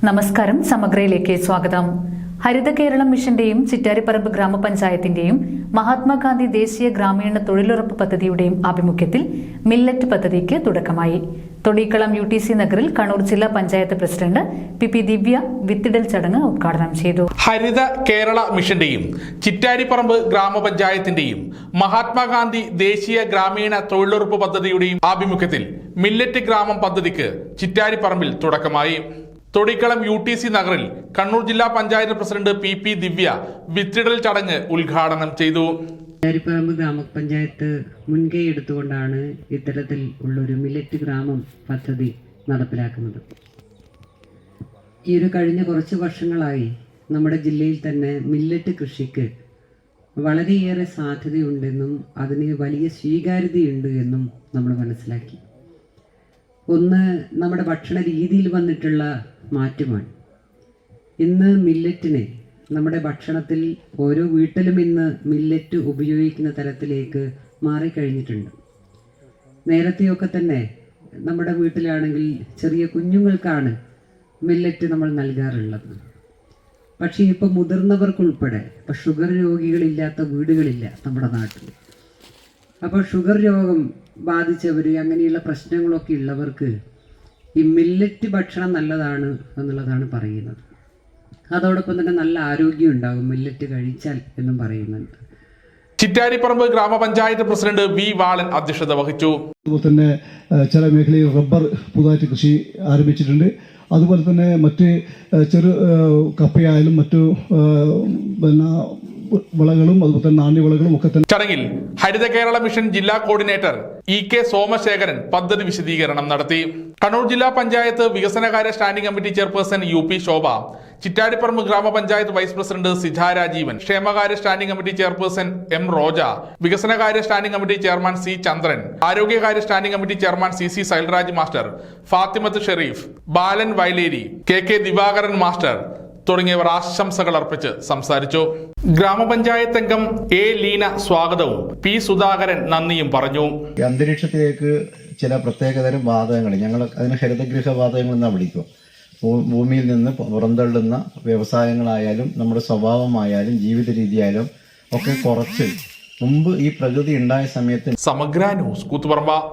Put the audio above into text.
നമസ്കാരം. സമഗ്രയിലേക്ക് സ്വാഗതം. ഹരിത കേരളം മിഷന്റെയും ചിറ്റാരിപ്പറമ്പ് ഗ്രാമപഞ്ചായത്തിന്റെയും മഹാത്മാഗാന്ധി ദേശീയ ഗ്രാമീണ തൊഴിലുറപ്പ് പദ്ധതിയുടെയും ആഭിമുഖ്യത്തിൽ മില്ലറ്റ് പദ്ധതിക്ക് തുടക്കമായി. തൊടിക്കളം UTC നഗറിൽ കണ്ണൂർ ജില്ലാ പഞ്ചായത്ത് പ്രസിഡന്റ് പി ദിവ്യ വിത്തിടൽ ചടങ്ങ് ഉദ്ഘാടനം ചെയ്തു. ഹരിത കേരള മിഷന്റെയും ചിറ്റാരിപ്പറമ്പ് ഗ്രാമപഞ്ചായത്തിന്റെയും മഹാത്മാഗാന്ധി ദേശീയ ഗ്രാമീണ തൊഴിലുറപ്പ് പദ്ധതിയുടെയും ആഭിമുഖ്യത്തിൽ മില്ലറ്റ് ഗ്രാമം പദ്ധതിക്ക് ചിറ്റാരിപ്പറമ്പിൽ തുടക്കമായി. തൊടിക്കളം UTC നഗറിൽ കണ്ണൂർ ജില്ലാ പഞ്ചായത്ത് പ്രസിഡന്റ് പി ദിവ്യ വിത്തിടൽ ചടങ്ങ് ഉദ്ഘാടനം ചെയ്തു. ചിറ്റാരിപ്പറമ്പ് ഗ്രാമപഞ്ചായത്ത് മുൻകൈ എടുത്തുകൊണ്ടാണ് ഇത്തരത്തിൽ ഉള്ളൊരു മില്ലറ്റ് ഗ്രാമം പദ്ധതി നടപ്പിലാക്കുന്നത്. ഈ ഒരു കഴിഞ്ഞ കുറച്ച് വർഷങ്ങളായി നമ്മുടെ ജില്ലയിൽ തന്നെ മില്ലറ്റ് കൃഷിക്ക് വളരെയേറെ സാധ്യതയുണ്ടെന്നും അതിന് വലിയ സ്വീകാര്യതയുണ്ട് എന്നും നമ്മൾ മനസ്സിലാക്കി. ഒന്ന്, നമ്മുടെ ഭക്ഷണ രീതിയിൽ വന്നിട്ടുള്ള മാറ്റമാണ്. ഇന്ന് മില്ലറ്റിനെ നമ്മുടെ ഭക്ഷണത്തിൽ ഓരോ വീട്ടിലും ഇന്ന് മില്ലറ്റ് ഉപയോഗിക്കുന്ന തരത്തിലേക്ക് മാറിക്കഴിഞ്ഞിട്ടുണ്ട്. നേരത്തെയൊക്കെ തന്നെ നമ്മുടെ വീട്ടിലാണെങ്കിൽ ചെറിയ കുഞ്ഞുങ്ങൾക്കാണ് മില്ലറ്റ് നമ്മൾ നൽകാറുള്ളത്. പക്ഷേ ഇപ്പോൾ മുതിർന്നവർക്കുൾപ്പെടെ ഇപ്പോൾ ഷുഗർ രോഗികളില്ലാത്ത വീടുകളില്ല നമ്മുടെ നാട്ടിൽ. അപ്പോൾ ഷുഗർ രോഗം ബാധിച്ചവർ, അങ്ങനെയുള്ള പ്രശ്നങ്ങളൊക്കെ ഉള്ളവർക്ക് ഈ മില്ലറ്റ് ഭക്ഷണം നല്ലതാണ് എന്നുള്ളതാണ് പറയുന്നത്. അതോടൊപ്പം തന്നെ നല്ല ആരോഗ്യം ഉണ്ടാകും മില്ലറ്റ് കഴിച്ചാൽ എന്നും പറയുന്നുണ്ട്. ചിറ്റാരിപ്പറമ്പ് ഗ്രാമപഞ്ചായത്ത് പ്രസിഡന്റ് വി വാളൻ അധ്യക്ഷത വഹിച്ചു. അതുപോലെ തന്നെ ചില മേഖലയിൽ റബ്ബർ പുതുതായിട്ട് കൃഷി ആരംഭിച്ചിട്ടുണ്ട്. അതുപോലെ തന്നെ മറ്റ് ചെറു കപ്പയായാലും മറ്റു വിളകളും അതുപോലെ തന്നെ നാണ്യവിളകളും ഒക്കെ തന്നെ. ചടങ്ങിൽ ഹരിത കേരള മിഷൻ ജില്ലാ കോർഡിനേറ്റർ EK സോമശേഖരൻ പദ്ധതി വിശദീകരണം നടത്തി. കണ്ണൂർ ജില്ലാ പഞ്ചായത്ത് വികസനകാര്യ standing committee chairperson UP Shobha, Chittariparamba ഗ്രാമപഞ്ചായത്ത് വൈസ് പ്രസിഡന്റ് സിജ രാജീവൻ, ക്ഷേമകാര്യ standing committee chairperson M Roja, വികസനകാര്യ standing committee chairman C Chandran, ആരോഗ്യകാര്യ standing committee chairman CC Sailraj master, Fathimath Sharif, Balan Vayaleri, KK Divakaran master തുടങ്ങിയവർ ആശംസകൾ അർപ്പിച്ച് സംസാരിച്ചു. ഗ്രാമപഞ്ചായത്ത് അംഗം A ലീന സ്വാഗതവും P സുധാകരൻ നന്ദിയും പറഞ്ഞു. അന്തരീക്ഷത്തിലേക്ക് ചില പ്രത്യേകതരം വാതകങ്ങൾ, ഞങ്ങൾ അതിന് ഹരിതഗൃഹ വാതകങ്ങൾ എന്നാണ് വിളിക്കുക. ഭൂമിയിൽ നിന്ന് പുറന്തള്ളുന്ന വ്യവസായങ്ങളായാലും നമ്മുടെ സ്വഭാവമായാലും ജീവിത രീതിയായാലും ഒക്കെ കുറച്ച് മുമ്പ് ഈ പ്രകൃതി ഉണ്ടായ സമയത്ത്. സമഗ്ര ന്യൂസ് കൂത്തുപറമ്പ.